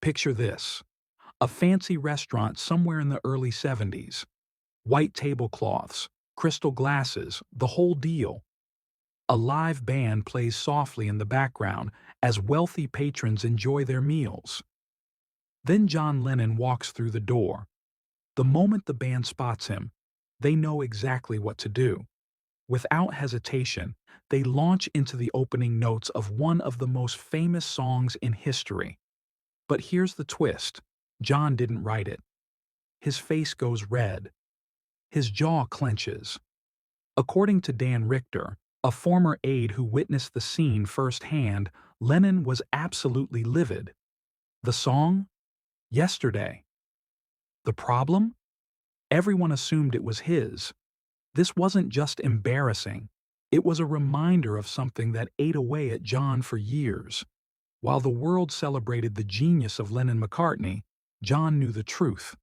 Picture this: a fancy restaurant somewhere in the early 70s. White tablecloths, crystal glasses, the whole deal. A live band plays softly in the background as wealthy patrons enjoy their meals. Then John Lennon walks through the door. The moment the band spots him, they know exactly what to do. Without hesitation, they launch into the opening notes of one of the most famous songs in history. But here's the twist: John didn't write it. His face goes red. His jaw clenches. According to Dan Richter, a former aide who witnessed the scene firsthand, Lennon was absolutely livid. The song? Yesterday. The problem? Everyone assumed it was his. This wasn't just embarrassing. It was a reminder of something that ate away at John for years. While the world celebrated the genius of Lennon-McCartney, John knew the truth.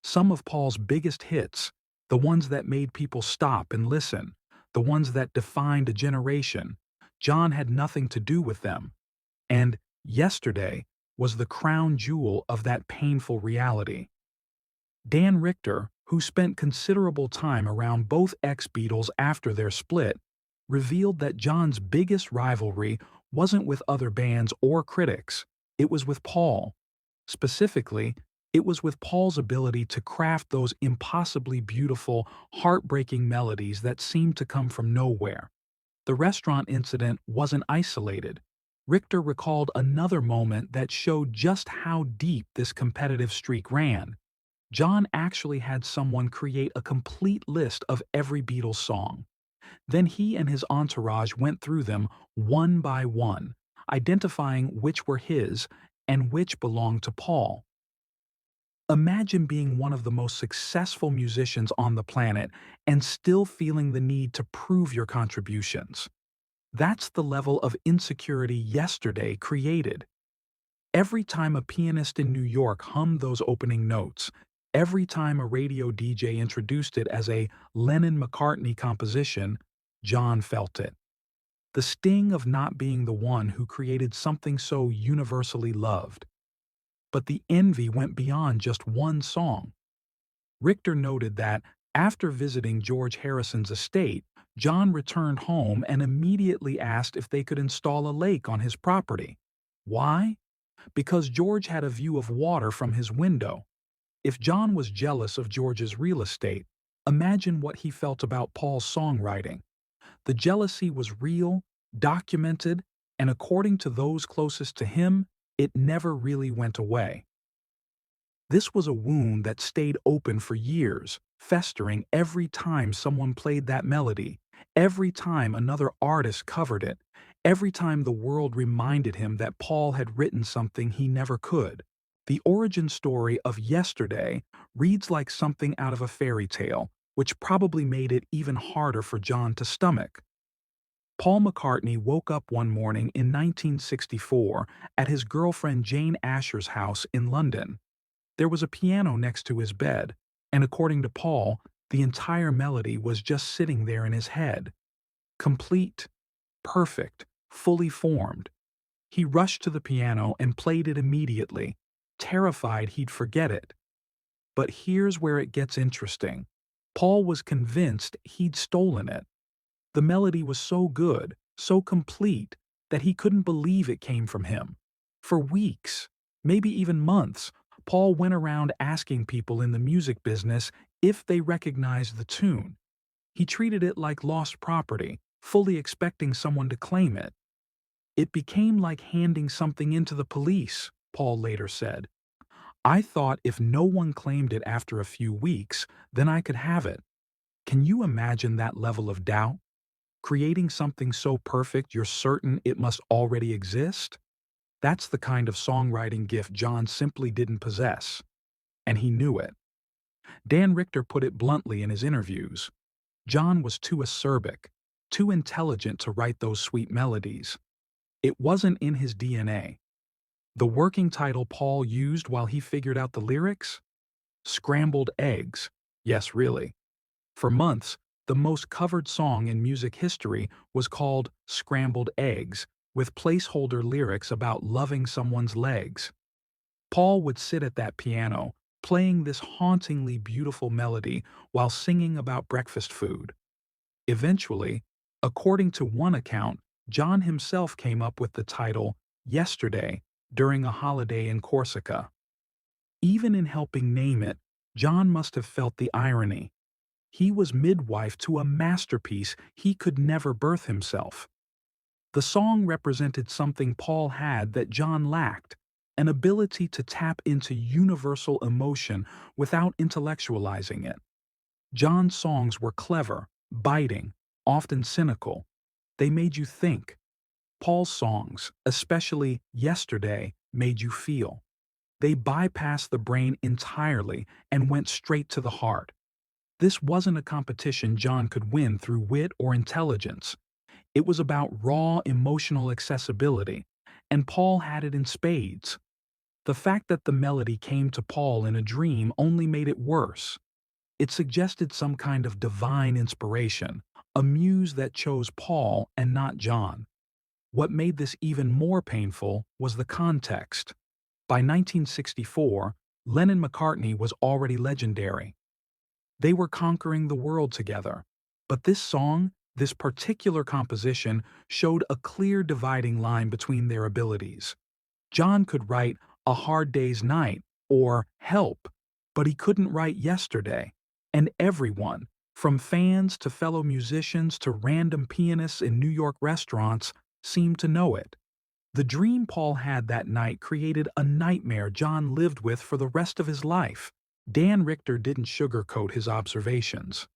Some of Paul's biggest hits, the ones that made people stop and listen, the ones that defined a generation, John had nothing to do with them. And Yesterday was the crown jewel of that painful reality. Dan Richter, who spent considerable time around both ex-Beatles after their split, revealed that John's biggest rivalry wasn't with other bands or critics, it was with Paul. Specifically, it was with Paul's ability to craft those impossibly beautiful, heartbreaking melodies that seemed to come from nowhere. The restaurant incident wasn't isolated. Richter recalled another moment that showed just how deep this competitive streak ran. John actually had someone create a complete list of every Beatles song. Then he and his entourage went through them one by one, identifying which were his and which belonged to Paul. Imagine being one of the most successful musicians on the planet and still feeling the need to prove your contributions. That's the level of insecurity Yesterday created. Every time a pianist in New York hummed those opening notes, every time a radio DJ introduced it as a Lennon-McCartney composition, John felt it. The sting of not being the one who created something so universally loved. But the envy went beyond just one song. Richter noted that, after visiting George Harrison's estate, John returned home and immediately asked if they could install a lake on his property. Why? Because George had a view of water from his window. If John was jealous of George's real estate, imagine what he felt about Paul's songwriting. The jealousy was real, documented, and according to those closest to him, it never really went away. This was a wound that stayed open for years, festering every time someone played that melody, every time another artist covered it, every time the world reminded him that Paul had written something he never could. The origin story of Yesterday reads like something out of a fairy tale, which probably made it even harder for John to stomach. Paul McCartney woke up one morning in 1964 at his girlfriend Jane Asher's house in London. There was a piano next to his bed, and according to Paul, the entire melody was just sitting there in his head. Complete, perfect, fully formed. He rushed to the piano and played it immediately, terrified he'd forget it. But here's where it gets interesting. Paul was convinced he'd stolen it. The melody was so good, so complete, that he couldn't believe it came from him. For weeks, maybe even months, Paul went around asking people in the music business if they recognized the tune. He treated it like lost property, fully expecting someone to claim it. It became like handing something in to the police, Paul later said. I thought if no one claimed it after a few weeks, then I could have it. Can you imagine that level of doubt? Creating something so perfect you're certain it must already exist? That's the kind of songwriting gift John simply didn't possess. And he knew it. Dan Richter put it bluntly in his interviews. John was too acerbic, too intelligent to write those sweet melodies. It wasn't in his DNA. The working title Paul used while he figured out the lyrics? Scrambled Eggs. Yes, really. For months, the most covered song in music history was called Scrambled Eggs, with placeholder lyrics about loving someone's legs. Paul would sit at that piano, playing this hauntingly beautiful melody while singing about breakfast food. Eventually, according to one account, John himself came up with the title Yesterday during a holiday in Corsica. Even in helping name it, John must have felt the irony. He was midwife to a masterpiece he could never birth himself. The song represented something Paul had that John lacked, an ability to tap into universal emotion without intellectualizing it. John's songs were clever, biting, often cynical. They made you think. Paul's songs, especially Yesterday, made you feel. They bypassed the brain entirely and went straight to the heart. This wasn't a competition John could win through wit or intelligence. It was about raw emotional accessibility, and Paul had it in spades. The fact that the melody came to Paul in a dream only made it worse. It suggested some kind of divine inspiration, a muse that chose Paul and not John. What made this even more painful was the context. By 1964, Lennon and McCartney was already legendary. They were conquering the world together. But this song, this particular composition, showed a clear dividing line between their abilities. John could write A Hard Day's Night or Help, but he couldn't write Yesterday. And everyone, from fans to fellow musicians to random pianists in New York restaurants, seemed to know it. The dream Paul had that night created a nightmare John lived with for the rest of his life. Dan Richter didn't sugarcoat his observations.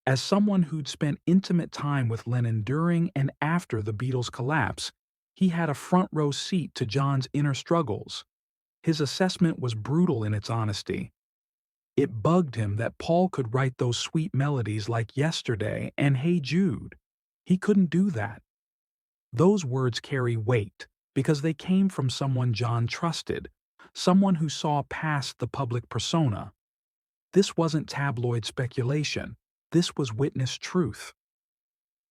As someone who'd spent intimate time with Lennon during and after the Beatles' collapse, he had a front-row seat to John's inner struggles. His assessment was brutal in its honesty. It bugged him that Paul could write those sweet melodies like Yesterday and Hey Jude. He couldn't do that. Those words carry weight because they came from someone John trusted, someone who saw past the public persona. This wasn't tabloid speculation. This was witness truth.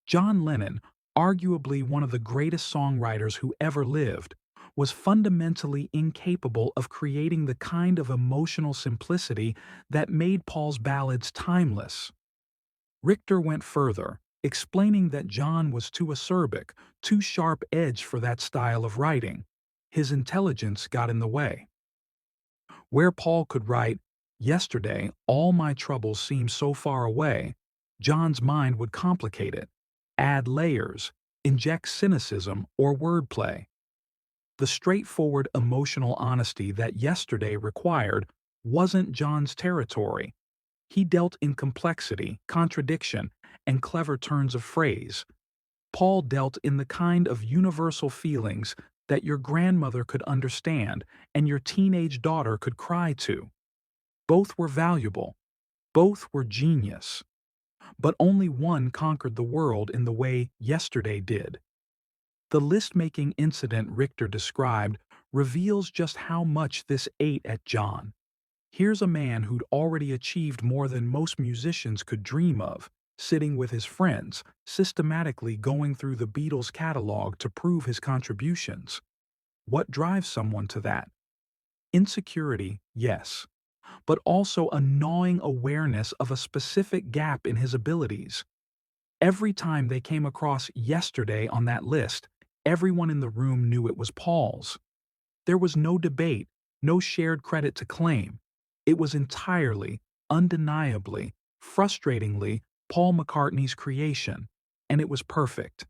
John Lennon, arguably one of the greatest songwriters who ever lived, was fundamentally incapable of creating the kind of emotional simplicity that made Paul's ballads timeless. Richter went further, explaining that John was too acerbic, too sharp-edged for that style of writing. His intelligence got in the way. Where Paul could write, Yesterday, all my troubles seem so far away, John's mind would complicate it, add layers, inject cynicism or wordplay. The straightforward emotional honesty that Yesterday required wasn't John's territory. He dealt in complexity, contradiction, and clever turns of phrase. Paul dealt in the kind of universal feelings that your grandmother could understand and your teenage daughter could cry to. Both were valuable. Both were genius. But only one conquered the world in the way Yesterday did. The list-making incident Richter described reveals just how much this ate at John. Here's a man who'd already achieved more than most musicians could dream of, sitting with his friends, systematically going through the Beatles' catalog to prove his contributions. What drives someone to that? Insecurity, yes, but also a gnawing awareness of a specific gap in his abilities. Every time they came across Yesterday on that list, everyone in the room knew it was Paul's. There was no debate, no shared credit to claim. It was entirely, undeniably, frustratingly Paul McCartney's creation, and it was perfect.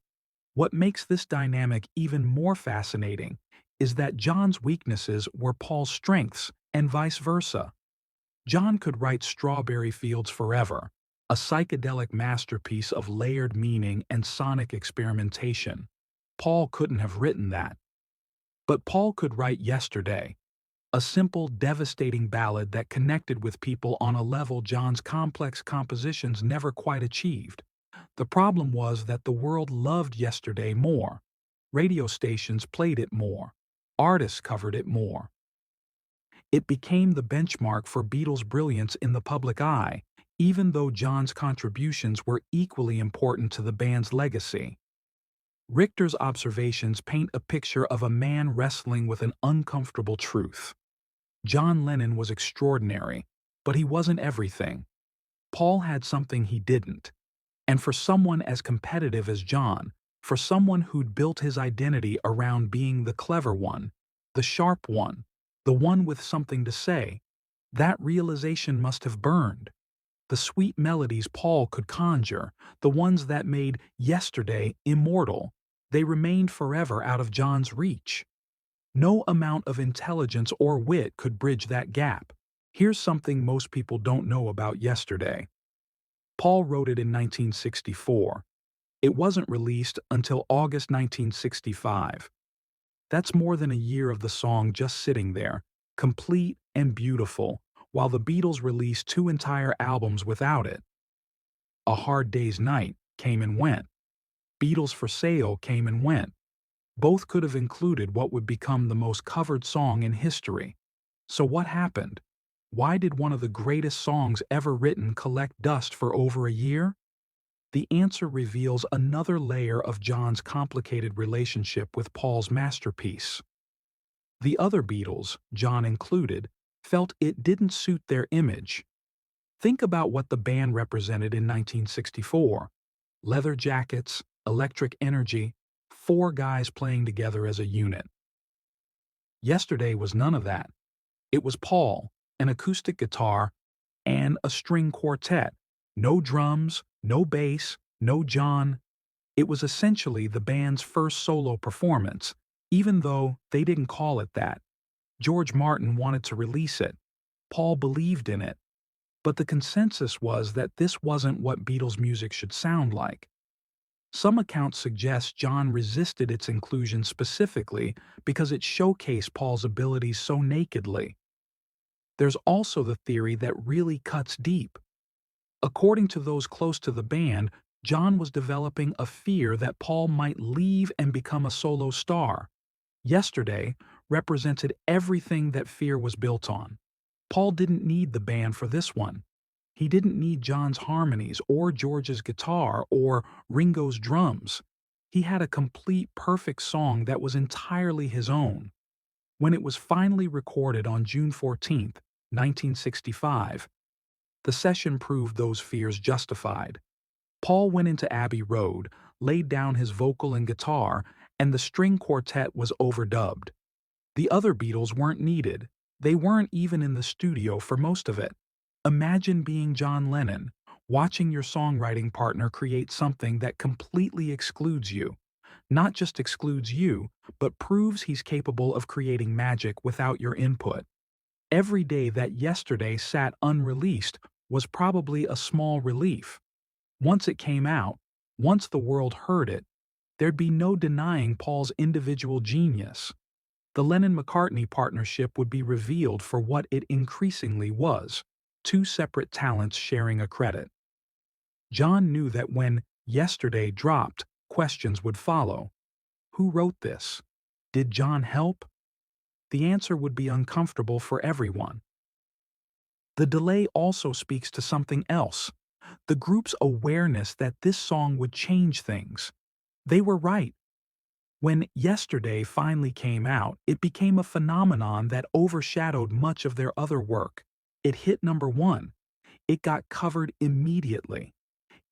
What makes this dynamic even more fascinating is that John's weaknesses were Paul's strengths and vice versa. John could write Strawberry Fields Forever, a psychedelic masterpiece of layered meaning and sonic experimentation. Paul couldn't have written that. But Paul could write Yesterday, a simple, devastating ballad that connected with people on a level John's complex compositions never quite achieved. The problem was that the world loved Yesterday more. Radio stations played it more. Artists covered it more. It became the benchmark for Beatles' brilliance in the public eye, even though John's contributions were equally important to the band's legacy. Richter's observations paint a picture of a man wrestling with an uncomfortable truth. John Lennon was extraordinary, but he wasn't everything. Paul had something he didn't. And for someone as competitive as John, for someone who'd built his identity around being the clever one, the sharp one, the one with something to say, that realization must have burned. The sweet melodies Paul could conjure, the ones that made yesterday immortal, they remained forever out of John's reach. No amount of intelligence or wit could bridge that gap. Here's something most people don't know about yesterday. Paul wrote it in 1964. It wasn't released until August 1965. That's more than a year of the song just sitting there, complete and beautiful, while the Beatles released 2 entire albums without it. A Hard Day's Night came and went. Beatles for Sale came and went. Both could have included what would become the most covered song in history. So what happened? Why did one of the greatest songs ever written collect dust for over a year? The answer reveals another layer of John's complicated relationship with Paul's masterpiece. The other Beatles, John included, felt it didn't suit their image. Think about what the band represented in 1964. Leather jackets, electric energy, 4 guys playing together as a unit. Yesterday was none of that. It was Paul, an acoustic guitar, and a string quartet. No drums, no bass, no John. It was essentially the band's first solo performance, even though they didn't call it that. George Martin wanted to release it. Paul believed in it. But the consensus was that this wasn't what Beatles music should sound like. Some accounts suggest John resisted its inclusion specifically because it showcased Paul's abilities so nakedly. There's also the theory that really cuts deep. According to those close to the band, John was developing a fear that Paul might leave and become a solo star. Yesterday represented everything that fear was built on. Paul didn't need the band for this one. He didn't need John's harmonies or George's guitar or Ringo's drums. He had a complete, perfect song that was entirely his own. When it was finally recorded on June 14, 1965, the session proved those fears justified. Paul went into Abbey Road, laid down his vocal and guitar, and the string quartet was overdubbed. The other Beatles weren't needed. They weren't even in the studio for most of it. Imagine being John Lennon, watching your songwriting partner create something that completely excludes you. Not just excludes you, but proves he's capable of creating magic without your input. Every day that yesterday sat unreleased was probably a small relief. Once it came out, once the world heard it, there'd be no denying Paul's individual genius. The Lennon-McCartney partnership would be revealed for what it increasingly was: 2 separate talents sharing a credit. John knew that when Yesterday dropped, questions would follow. Who wrote this? Did John help? The answer would be uncomfortable for everyone. The delay also speaks to something else: the group's awareness that this song would change things. They were right. When Yesterday finally came out, it became a phenomenon that overshadowed much of their other work. It hit #1. It got covered immediately.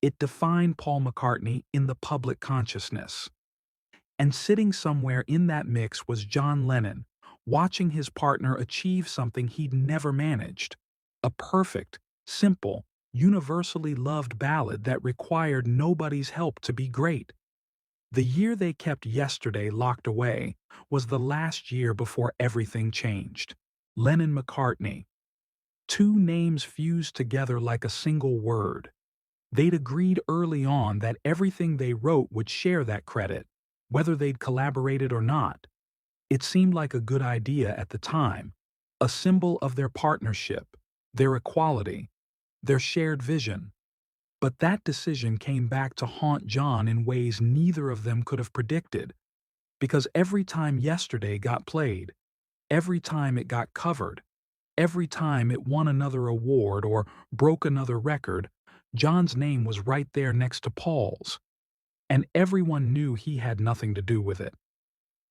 It defined Paul McCartney in the public consciousness. And sitting somewhere in that mix was John Lennon, watching his partner achieve something he'd never managed: a perfect, simple, universally loved ballad that required nobody's help to be great. The year they kept Yesterday locked away was the last year before everything changed. Lennon-McCartney. 2 names fused together like a single word. They'd agreed early on that everything they wrote would share that credit, whether they'd collaborated or not. It seemed like a good idea at the time, a symbol of their partnership, their equality, their shared vision. But that decision came back to haunt John in ways neither of them could have predicted, because every time Yesterday got played, every time it got covered, every time it won another award or broke another record, John's name was right there next to Paul's. And everyone knew he had nothing to do with it.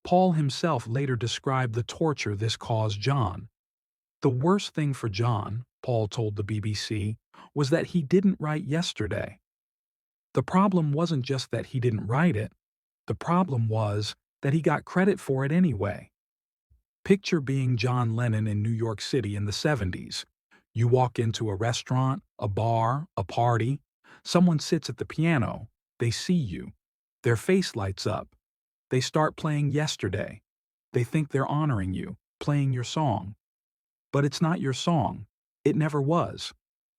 Paul himself later described the torture this caused John. The worst thing for John, Paul told the BBC, was that he didn't write Yesterday. The problem wasn't just that he didn't write it, the problem was that he got credit for it anyway. Picture being John Lennon in New York City in the 70s. You walk into a restaurant, a bar, a party, someone sits at the piano, they see you, their face lights up, they start playing Yesterday. They think they're honoring you, playing your song. But it's not your song. It never was.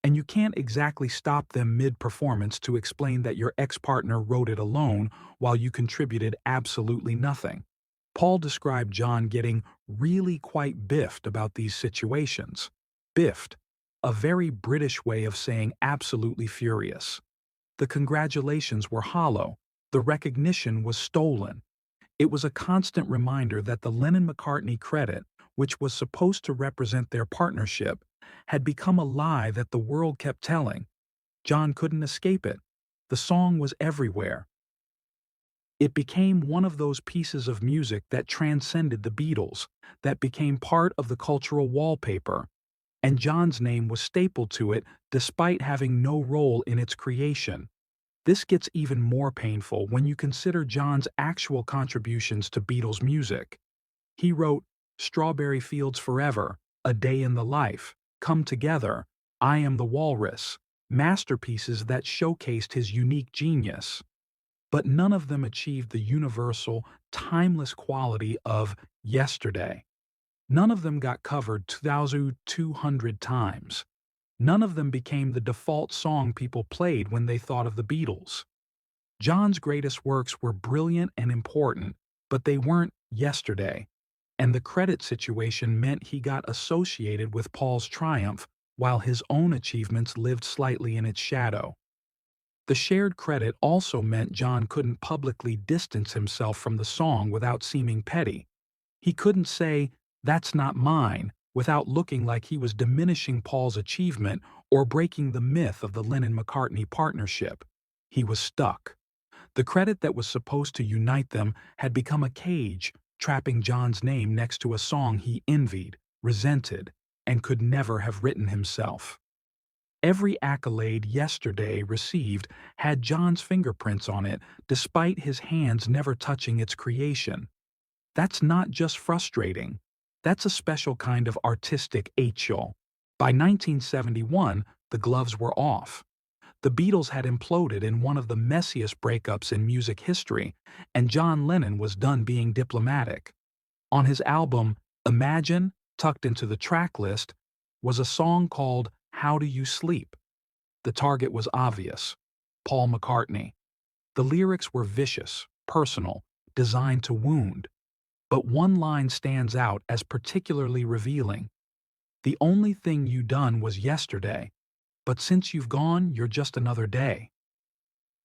And you can't exactly stop them mid-performance to explain that your ex-partner wrote it alone while you contributed absolutely nothing. Paul described John getting really quite biffed about these situations. Biffed, a very British way of saying absolutely furious. The congratulations were hollow. The recognition was stolen. It was a constant reminder that the Lennon-McCartney credit, which was supposed to represent their partnership, had become a lie that the world kept telling. John couldn't escape it. The song was everywhere. It became one of those pieces of music that transcended the Beatles, that became part of the cultural wallpaper, and John's name was stapled to it despite having no role in its creation. This gets even more painful when you consider John's actual contributions to Beatles music. He wrote Strawberry Fields Forever, A Day in the Life, Come Together, I Am the Walrus, masterpieces that showcased his unique genius. But none of them achieved the universal, timeless quality of Yesterday. None of them got covered 2,200 times. None of them became the default song people played when they thought of the Beatles. John's greatest works were brilliant and important, but they weren't Yesterday. And the credit situation meant he got associated with Paul's triumph while his own achievements lived slightly in its shadow. The shared credit also meant John couldn't publicly distance himself from the song without seeming petty. He couldn't say, "That's not mine," without looking like he was diminishing Paul's achievement or breaking the myth of the Lennon-McCartney partnership. He was stuck. The credit that was supposed to unite them had become a cage, trapping John's name next to a song he envied, resented, and could never have written himself. Every accolade Yesterday received had John's fingerprints on it, despite his hands never touching its creation. That's not just frustrating. That's a special kind of artistic hate-show. By 1971, the gloves were off. The Beatles had imploded in one of the messiest breakups in music history, and John Lennon was done being diplomatic. On his album, Imagine, tucked into the track list, was a song called How Do You Sleep? The target was obvious: Paul McCartney. The lyrics were vicious, personal, designed to wound. But one line stands out as particularly revealing. The only thing you done was yesterday, but since you've gone, you're just another day.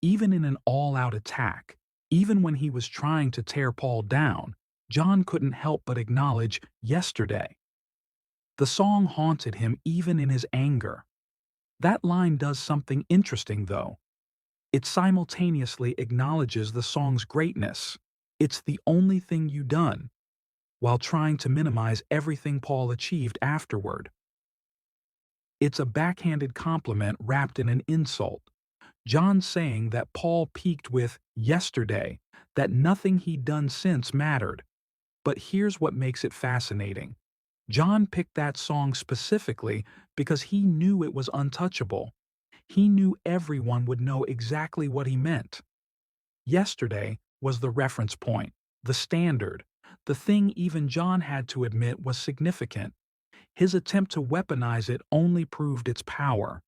Even in an all-out attack, even when he was trying to tear Paul down, John couldn't help but acknowledge yesterday. The song haunted him even in his anger. That line does something interesting, though. It simultaneously acknowledges the song's greatness. It's the only thing you done, while trying to minimize everything Paul achieved afterward. It's a backhanded compliment wrapped in an insult. John saying that Paul peaked with yesterday, that nothing he'd done since mattered. But here's what makes it fascinating. John picked that song specifically because he knew it was untouchable. He knew everyone would know exactly what he meant. Yesterday was the reference point, the standard, the thing even John had to admit was significant. His attempt to weaponize it only proved its power.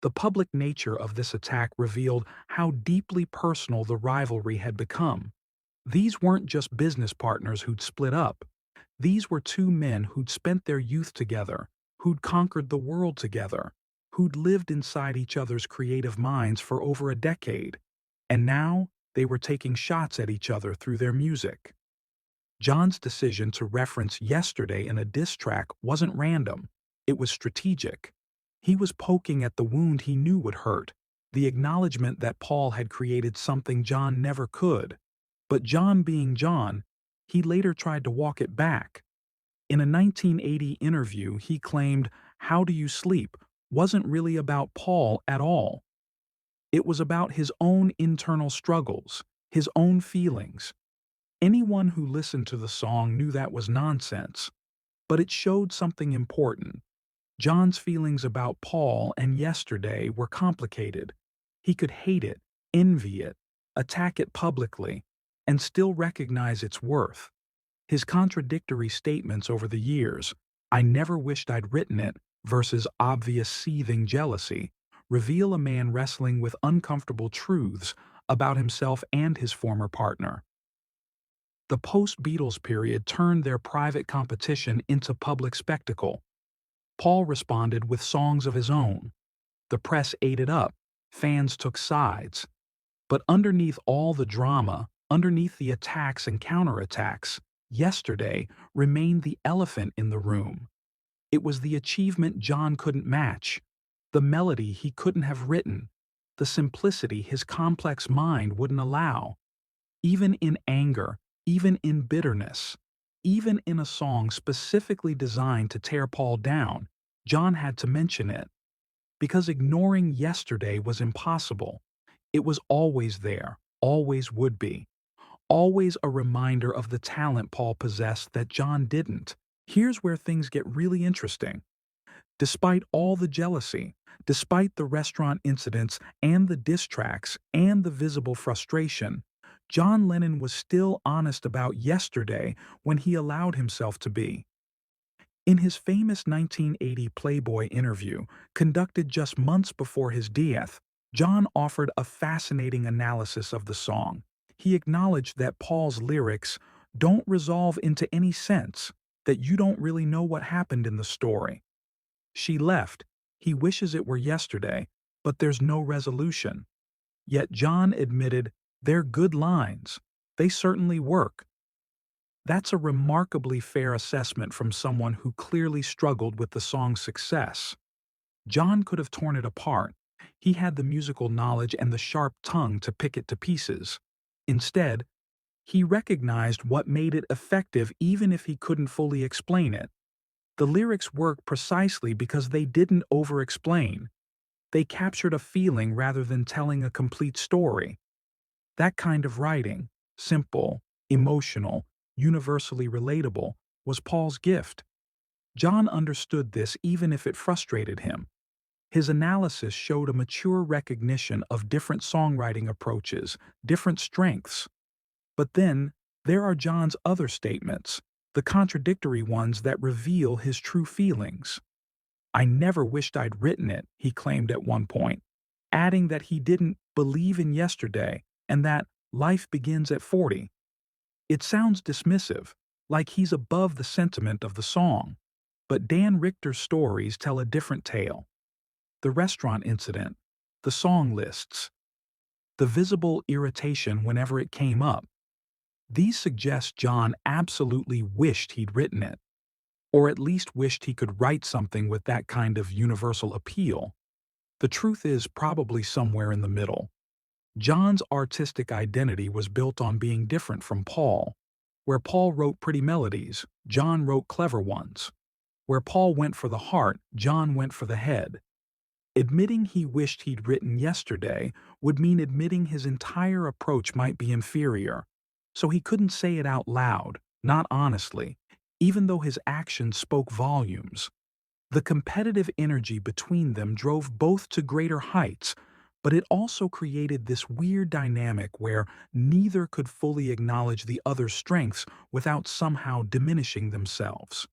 The public nature of this attack revealed how deeply personal the rivalry had become. These weren't just business partners who'd split up. These were two men who'd spent their youth together, who'd conquered the world together, who'd lived inside each other's creative minds for over a decade. And now, they were taking shots at each other through their music. John's decision to reference yesterday in a diss track wasn't random. It was strategic. He was poking at the wound he knew would hurt, the acknowledgement that Paul had created something John never could. But John being John, he later tried to walk it back. In a 1980 interview, he claimed How Do You Sleep wasn't really about Paul at all. It was about his own internal struggles, his own feelings. Anyone who listened to the song knew that was nonsense, but it showed something important. John's feelings about Paul and Yesterday were complicated. He could hate it, envy it, attack it publicly, and still recognize its worth. His contradictory statements over the years, "I never wished I'd written it," versus obvious seething jealousy, reveal a man wrestling with uncomfortable truths about himself and his former partner. The post-Beatles period turned their private competition into public spectacle. Paul responded with songs of his own. The press ate it up. Fans took sides. But underneath all the drama, underneath the attacks and counterattacks, Yesterday remained the elephant in the room. It was the achievement John couldn't match, the melody he couldn't have written, the simplicity his complex mind wouldn't allow. Even in anger, even in bitterness, even in a song specifically designed to tear Paul down, John had to mention it. Because ignoring Yesterday was impossible. It was always there, always would be. Always a reminder of the talent Paul possessed that John didn't. Here's where things get really interesting. Despite all the jealousy, despite the restaurant incidents and the diss tracks and the visible frustration, John Lennon was still honest about Yesterday when he allowed himself to be. In his famous 1980 Playboy interview, conducted just months before his death, John offered a fascinating analysis of the song. He acknowledged that Paul's lyrics don't resolve into any sense, that you don't really know what happened in the story. She left, he wishes it were yesterday, but there's no resolution. Yet John admitted, they're good lines. They certainly work. That's a remarkably fair assessment from someone who clearly struggled with the song's success. John could have torn it apart. He had the musical knowledge and the sharp tongue to pick it to pieces. Instead, he recognized what made it effective even if he couldn't fully explain it. The lyrics worked precisely because they didn't over-explain. They captured a feeling rather than telling a complete story. That kind of writing, simple, emotional, universally relatable, was Paul's gift. John understood this even if it frustrated him. His analysis showed a mature recognition of different songwriting approaches, different strengths. But then, there are John's other statements, the contradictory ones that reveal his true feelings. "I never wished I'd written it," he claimed at one point, adding that he didn't believe in Yesterday and that life begins at 40. It sounds dismissive, like he's above the sentiment of the song. But Dan Richter's stories tell a different tale. The restaurant incident, the song lists, the visible irritation whenever it came up. These suggest John absolutely wished he'd written it, or at least wished he could write something with that kind of universal appeal. The truth is probably somewhere in the middle. John's artistic identity was built on being different from Paul. Where Paul wrote pretty melodies, John wrote clever ones. Where Paul went for the heart, John went for the head. Admitting he wished he'd written Yesterday would mean admitting his entire approach might be inferior. So he couldn't say it out loud, not honestly, even though his actions spoke volumes. The competitive energy between them drove both to greater heights, but it also created this weird dynamic where neither could fully acknowledge the other's strengths without somehow diminishing themselves.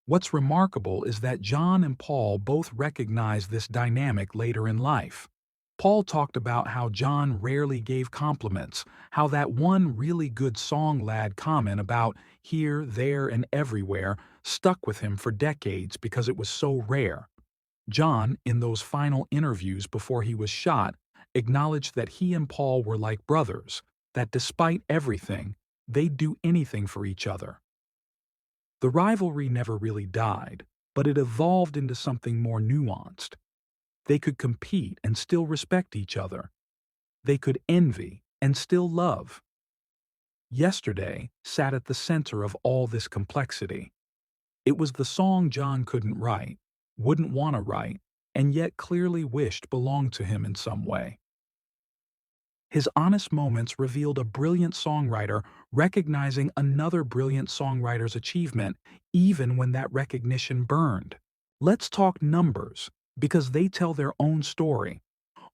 What's remarkable is that John and Paul both recognized this dynamic later in life. Paul talked about how John rarely gave compliments, how that one really good song lad comment about here, there, and everywhere stuck with him for decades because it was so rare. John, in those final interviews before he was shot, acknowledged that he and Paul were like brothers, that despite everything, they'd do anything for each other. The rivalry never really died, but it evolved into something more nuanced. They could compete and still respect each other. They could envy and still love. Yesterday sat at the center of all this complexity. It was the song John couldn't write, wouldn't want to write, and yet clearly wished belonged to him in some way. His honest moments revealed a brilliant songwriter recognizing another brilliant songwriter's achievement, even when that recognition burned. Let's talk numbers, because they tell their own story.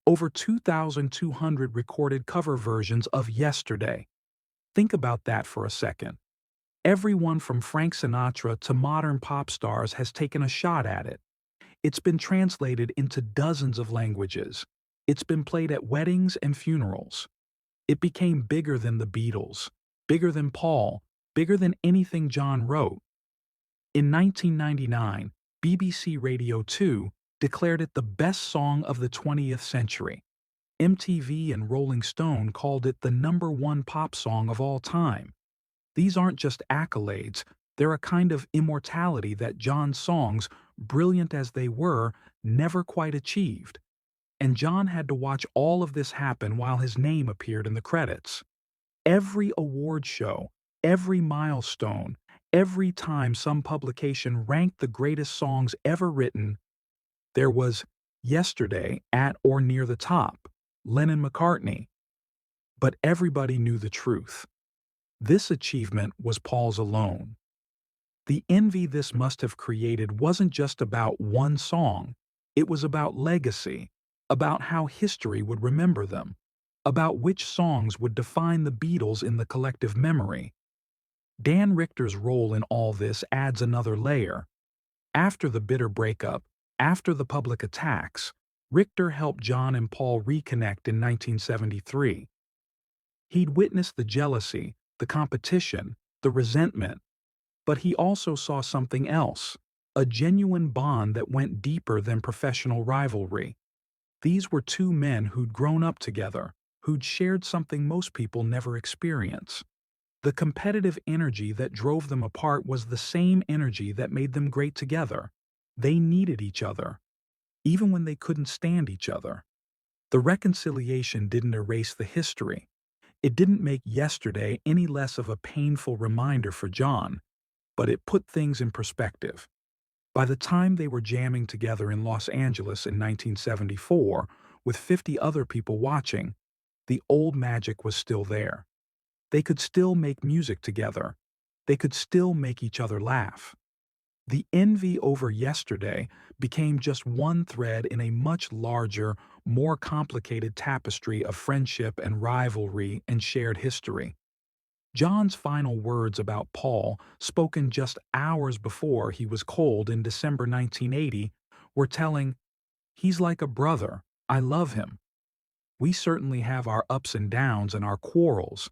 Over 2,200 recorded cover versions of Yesterday. Think about that for a second. Everyone from Frank Sinatra to modern pop stars has taken a shot at it. It's been translated into dozens of languages. It's been played at weddings and funerals. It became bigger than the Beatles, bigger than Paul, bigger than anything John wrote. In 1999, BBC Radio 2 declared it the best song of the 20th century. MTV and Rolling Stone called it the #1 pop song of all time. These aren't just accolades, they're a kind of immortality that John's songs, brilliant as they were, never quite achieved. And John had to watch all of this happen while his name appeared in the credits. Every award show, every milestone, every time some publication ranked the greatest songs ever written, there was Yesterday at or near the top, Lennon McCartney. But everybody knew the truth. This achievement was Paul's alone. The envy this must have created wasn't just about one song, it was about legacy, about how history would remember them, about which songs would define the Beatles in the collective memory. Dan Richter's role in all this adds another layer. After the bitter breakup, after the public attacks, Richter helped John and Paul reconnect in 1973. He'd witnessed the jealousy, the competition, the resentment, but he also saw something else, a genuine bond that went deeper than professional rivalry. These were two men who'd grown up together, who'd shared something most people never experience. The competitive energy that drove them apart was the same energy that made them great together. They needed each other, even when they couldn't stand each other. The reconciliation didn't erase the history. It didn't make Yesterday any less of a painful reminder for John, but it put things in perspective. By the time they were jamming together in Los Angeles in 1974, with 50 other people watching, the old magic was still there. They could still make music together. They could still make each other laugh. The envy over Yesterday became just one thread in a much larger, more complicated tapestry of friendship and rivalry and shared history. John's final words about Paul, spoken just hours before he was cold in December 1980, were telling, "He's like a brother. I love him. We certainly have our ups and downs and our quarrels,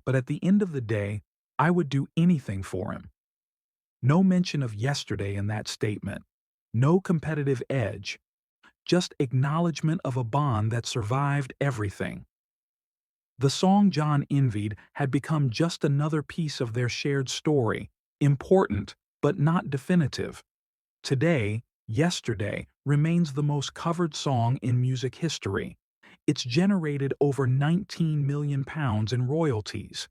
but at the end of the day, I would do anything for him." No mention of Yesterday in that statement, no competitive edge, just acknowledgement of a bond that survived everything. The song John envied had become just another piece of their shared story, important but not definitive. Today, Yesterday remains the most covered song in music history. It's generated over £19 million in royalties.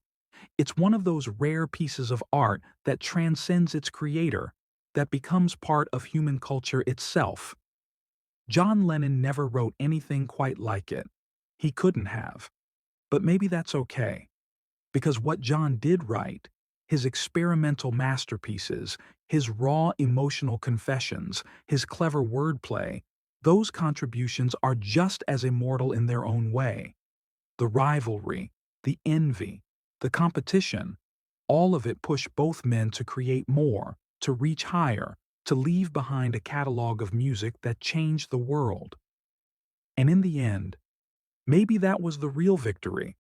It's one of those rare pieces of art that transcends its creator, that becomes part of human culture itself. John Lennon never wrote anything quite like it. He couldn't have. But maybe that's okay, because what John did write, his experimental masterpieces, his raw emotional confessions, his clever wordplay, those contributions are just as immortal in their own way. The rivalry, the envy, the competition, all of it pushed both men to create more, to reach higher, to leave behind a catalog of music that changed the world. And in the end, maybe that was the real victory.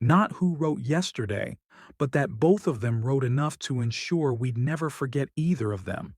Not who wrote Yesterday, but that both of them wrote enough to ensure we'd never forget either of them.